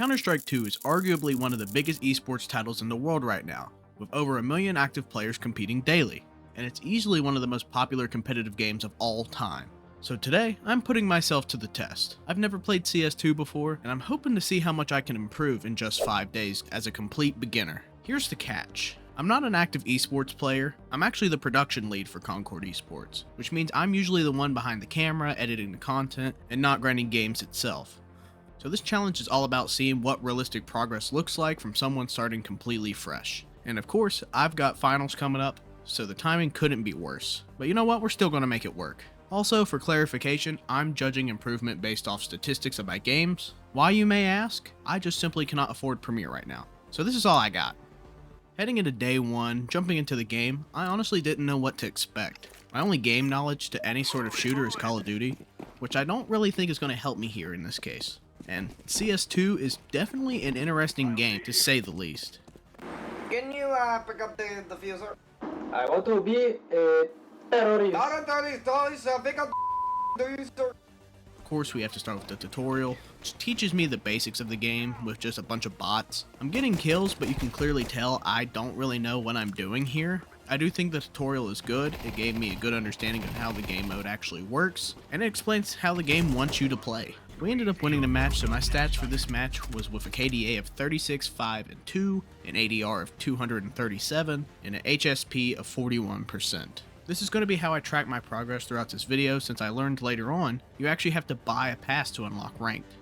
Counter-Strike 2 is arguably one of the biggest esports titles in the world right now, with over 1 million active players competing daily, and it's easily one of the most popular competitive games of all time. So today, I'm putting myself to the test. I've never played CS2 before, and I'm hoping to see how much I can improve in just 5 days as a complete beginner. Here's the catch. I'm not an active esports player, I'm actually the production lead for Concord Esports, which means I'm usually the one behind the camera, editing the content, and not grinding games itself. So this challenge is all about seeing what realistic progress looks like from someone starting completely fresh. And of course, I've got finals coming up, so the timing couldn't be worse. But you know what, we're still going to make it work. Also, for clarification, I'm judging improvement based off statistics of my games. Why, you may ask? I just simply cannot afford Premiere right now. So this is all I got. Heading into day 1, jumping into the game, I honestly didn't know what to expect. My only game knowledge to any sort of shooter is Call of Duty, which I don't really think is going to help me here in this case. And CS2 is definitely an interesting game, to say the least. Can you pick up the fuser? I want to be a terrorist. Pick up the fuser. Of course, we have to start with the tutorial, which teaches me the basics of the game with just a bunch of bots. I'm getting kills, but you can clearly tell I don't really know what I'm doing here. I do think the tutorial is good. It gave me a good understanding of how the game mode actually works, and it explains how the game wants you to play. We ended up winning the match, so my stats for this match was with a KDA of 36, 5, and 2, an ADR of 237, and an HSP of 41%. This is going to be how I track my progress throughout this video, since I learned later on, you actually have to buy a pass to unlock ranked.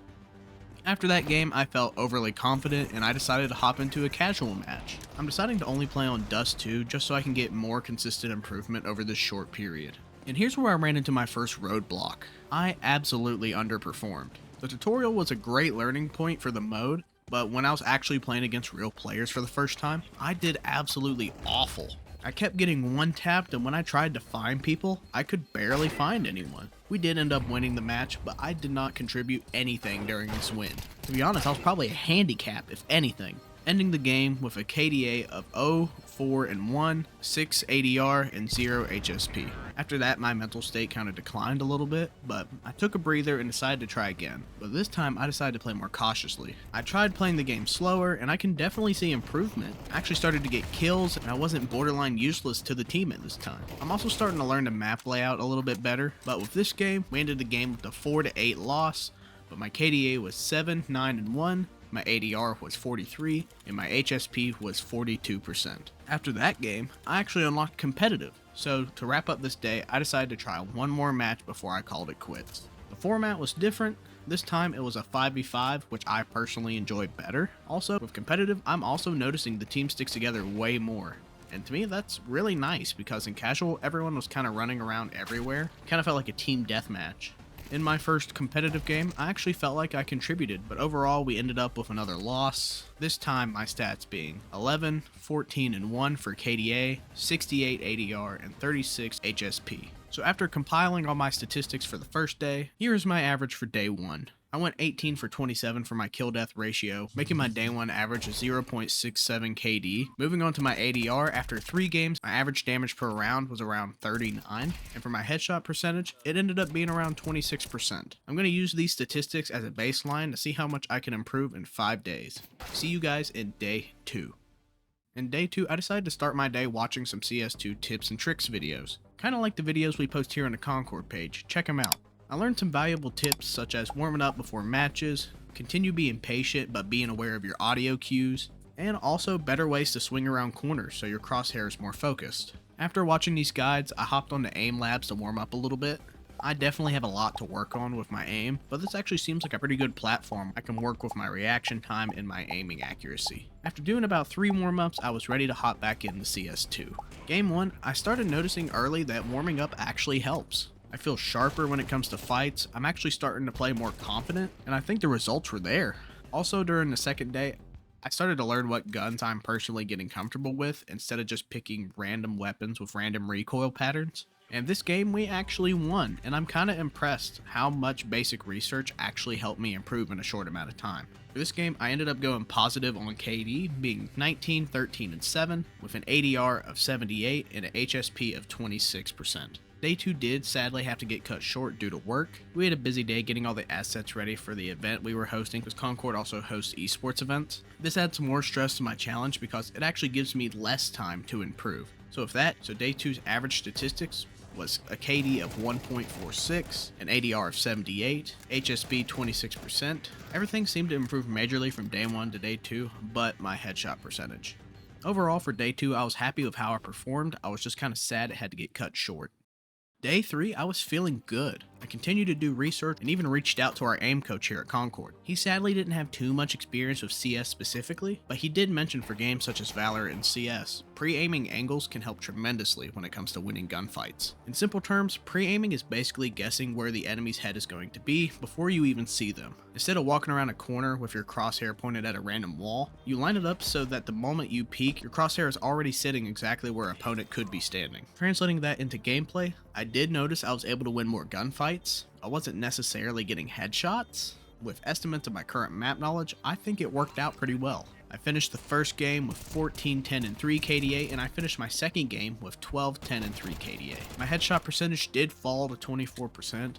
After that game, I felt overly confident, and I decided to hop into a casual match. I'm deciding to only play on Dust 2 just so I can get more consistent improvement over this short period. And here's where I ran into my first roadblock. I absolutely underperformed. The tutorial was a great learning point for the mode, but when I was actually playing against real players for the first time, I did absolutely awful. I kept getting one-tapped, and when I tried to find people, I could barely find anyone. We did end up winning the match, but I did not contribute anything during this win. To be honest, I was probably a handicap, if anything, ending the game with a KDA of 0, 4, and 1, 6 ADR, and 0 HSP. After that, my mental state kind of declined a little bit, but I took a breather and decided to try again. But this time, I decided to play more cautiously. I tried playing the game slower, and I can definitely see improvement. I actually started to get kills, and I wasn't borderline useless to the team at this time. I'm also starting to learn the map layout a little bit better, but with this game, we ended the game with a 4-8 loss, but my KDA was 7, 9, and 1, my ADR was 43, and my HSP was 42%. After that game, I actually unlocked competitive, so to wrap up this day, I decided to try one more match before I called it quits. The format was different. This time it was a 5v5, which I personally enjoyed better. Also, with competitive, I'm also noticing the team sticks together way more. And to me, that's really nice, because in casual, everyone was kind of running around everywhere. Kind of felt like a team deathmatch. In my first competitive game, I actually felt like I contributed, but overall we ended up with another loss. This time my stats being 11, 14, and 1 for KDA, 68 ADR, and 36 HSP. So after compiling all my statistics for the first day, here is my average for day 1. I went 18 for 27 for my kill-death ratio, making my day 1 average a 0.67 KD. Moving on to my ADR, after 3 games, my average damage per round was around 39, and for my headshot percentage, it ended up being around 26%. I'm going to use these statistics as a baseline to see how much I can improve in 5 days. See you guys in day 2. In day 2, I decided to start my day watching some CS2 tips and tricks videos. Kind of like the videos we post here on the Concord page, check them out. I learned some valuable tips such as warming up before matches, continue being patient but being aware of your audio cues, and also better ways to swing around corners so your crosshair is more focused. After watching these guides, I hopped onto aimlabs to warm up a little bit. I definitely have a lot to work on with my aim, but this actually seems like a pretty good platform. I can work with my reaction time and my aiming accuracy. After doing about 3 warm-ups, I was ready to hop back into CS2. Game 1, I started noticing early that warming up actually helps. I feel sharper when it comes to fights, I'm actually starting to play more confident, and I think the results were there. Also during the second day, I started to learn what guns I'm personally getting comfortable with instead of just picking random weapons with random recoil patterns. And this game we actually won, and I'm kinda impressed how much basic research actually helped me improve in a short amount of time. For this game, I ended up going positive on KD, being 19, 13, and 7, with an ADR of 78 and an HSP of 26%. Day 2 did sadly have to get cut short due to work. We had a busy day getting all the assets ready for the event we were hosting, because Concord also hosts esports events. This adds more stress to my challenge because it actually gives me less time to improve. So Day 2's average statistics was a KD of 1.46, an ADR of 78, HSP 26%. Everything seemed to improve majorly from day 1 to day 2, but my headshot percentage. Overall, for day 2, I was happy with how I performed. I was just kind of sad it had to get cut short. Day 3, I was feeling good. I continued to do research and even reached out to our aim coach here at Concord. He sadly didn't have too much experience with CS specifically, but he did mention for games such as Valorant and CS, pre-aiming angles can help tremendously when it comes to winning gunfights. In simple terms, pre-aiming is basically guessing where the enemy's head is going to be before you even see them. Instead of walking around a corner with your crosshair pointed at a random wall, you line it up so that the moment you peek, your crosshair is already sitting exactly where an opponent could be standing. Translating that into gameplay, I did notice I was able to win more gunfights. I wasn't necessarily getting headshots. With estimates of my current map knowledge, I think it worked out pretty well. I finished the first game with 14, 10, and 3 KDA, and I finished my second game with 12, 10, and 3 KDA. My headshot percentage did fall to 24%,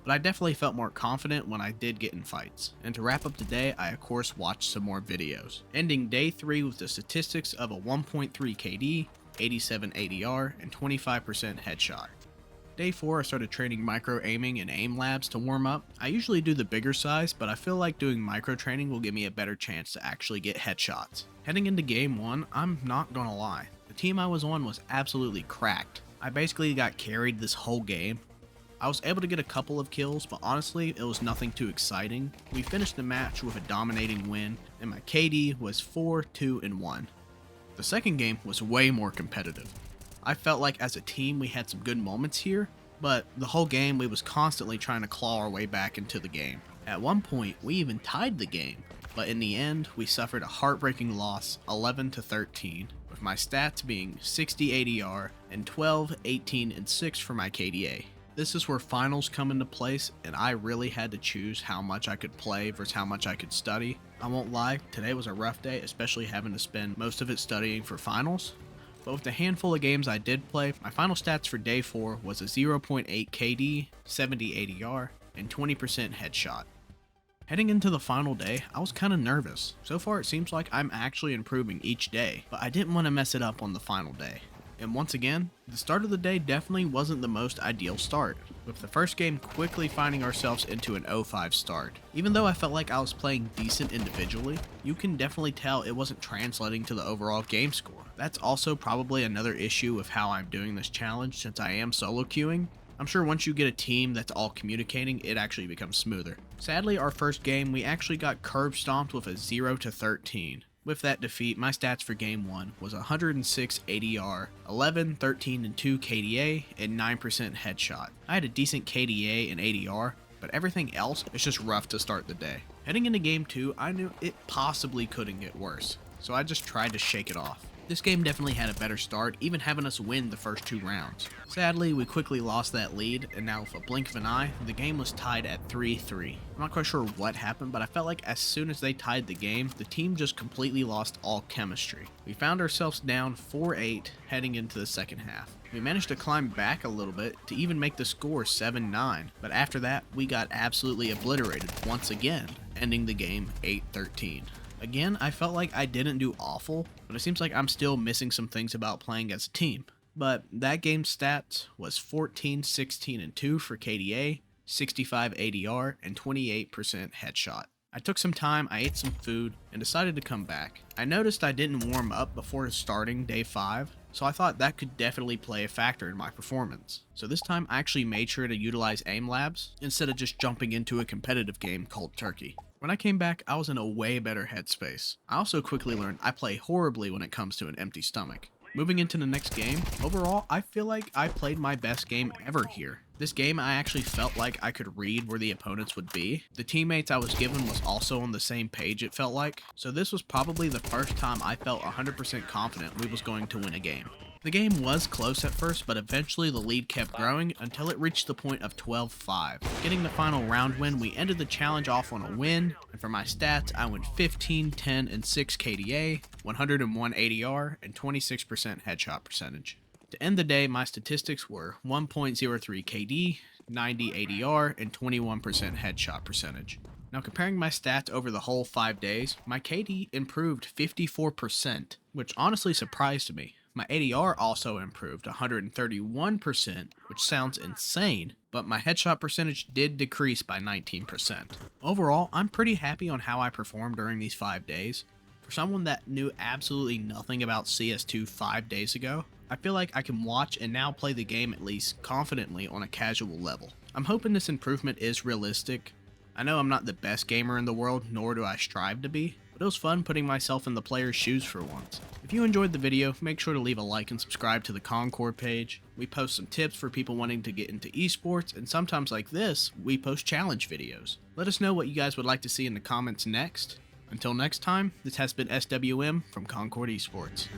but I definitely felt more confident when I did get in fights. And to wrap up the day, I of course watched some more videos, ending day 3 with the statistics of a 1.3 KD, 87 ADR, and 25% headshot. Day 4, I started training micro aiming and aimlabs to warm up. I usually do the bigger size, but I feel like doing micro training will give me a better chance to actually get headshots. Heading into game 1, I'm not gonna lie, the team I was on was absolutely cracked. I basically got carried this whole game. I was able to get a couple of kills, but honestly, it was nothing too exciting. We finished the match with a dominating win, and my KD was 4, 2, and 1. The second game was way more competitive. I felt like as a team we had some good moments here, but the whole game we was constantly trying to claw our way back into the game. At one point we even tied the game, but in the end we suffered a heartbreaking loss 11-13, with my stats being 60 ADR and 12, 18, and 6 for my KDA. This is where finals come into place, and I really had to choose how much I could play versus how much I could study. I won't lie, today was a rough day, especially having to spend most of it studying for finals. But with the handful of games I did play, my final stats for day 4 was a 0.8 KD, 70 ADR, and 20% headshot. Heading into the final day, I was kind of nervous. So far it seems like I'm actually improving each day, but I didn't want to mess it up on the final day. And once again, the start of the day definitely wasn't the most ideal start, with the first game quickly finding ourselves into an 0-5 start. Even though I felt like I was playing decent individually, you can definitely tell it wasn't translating to the overall game score. That's also probably another issue with how I'm doing this challenge, since I am solo queuing. I'm sure once you get a team that's all communicating, it actually becomes smoother. Sadly, our first game, we actually got curb stomped with a 0-13. With that defeat, my stats for game 1 was 106 ADR, 11, 13, and 2 KDA, and 9% headshot. I had a decent KDA and ADR, but everything else is just rough to start the day. Heading into game 2, I knew it possibly couldn't get worse, so I just tried to shake it off. This game definitely had a better start, even having us win the first 2 rounds. Sadly, we quickly lost that lead, and now with a blink of an eye, the game was tied at 3-3. I'm not quite sure what happened, but I felt like as soon as they tied the game, the team just completely lost all chemistry. We found ourselves down 4-8 heading into the second half. We managed to climb back a little bit to even make the score 7-9, but after that, we got absolutely obliterated once again, ending the game 8-13. Again, I felt like I didn't do awful, but it seems like I'm still missing some things about playing as a team. But that game's stats was 14, 16, and 2 for KDA, 65 ADR, and 28% headshot. I took some time, I ate some food, and decided to come back. I noticed I didn't warm up before starting day 5, so I thought that could definitely play a factor in my performance. So this time I actually made sure to utilize aimlabs instead of just jumping into a competitive game called Turkey. When I came back, I was in a way better headspace. I also quickly learned I play horribly when it comes to an empty stomach. Moving into the next game, overall, I feel like I played my best game ever here. This game, I actually felt like I could read where the opponents would be. The teammates I was given was also on the same page, it felt like. So this was probably the first time I felt 100% confident we was going to win a game. The game was close at first, but eventually the lead kept growing until it reached the point of 12-5. Getting the final round win, we ended the challenge off on a win, and for my stats, I went 15, 10, and 6 KDA, 101 ADR, and 26% headshot percentage. To end the day, my statistics were 1.03 KD, 90 ADR, and 21% headshot percentage. Now comparing my stats over the whole 5 days, my KD improved 54%, which honestly surprised me. My ADR also improved 131%, which sounds insane, but my headshot percentage did decrease by 19%. Overall, I'm pretty happy on how I performed during these 5 days. For someone that knew absolutely nothing about CS2 5 days ago, I feel like I can watch and now play the game at least confidently on a casual level. I'm hoping this improvement is realistic. I know I'm not the best gamer in the world, nor do I strive to be, but it was fun putting myself in the player's shoes for once. If you enjoyed the video, make sure to leave a like and subscribe to the Concord page. We post some tips for people wanting to get into esports, and sometimes like this, we post challenge videos. Let us know what you guys would like to see in the comments next. Until next time, this has been SWM from Concord Esports.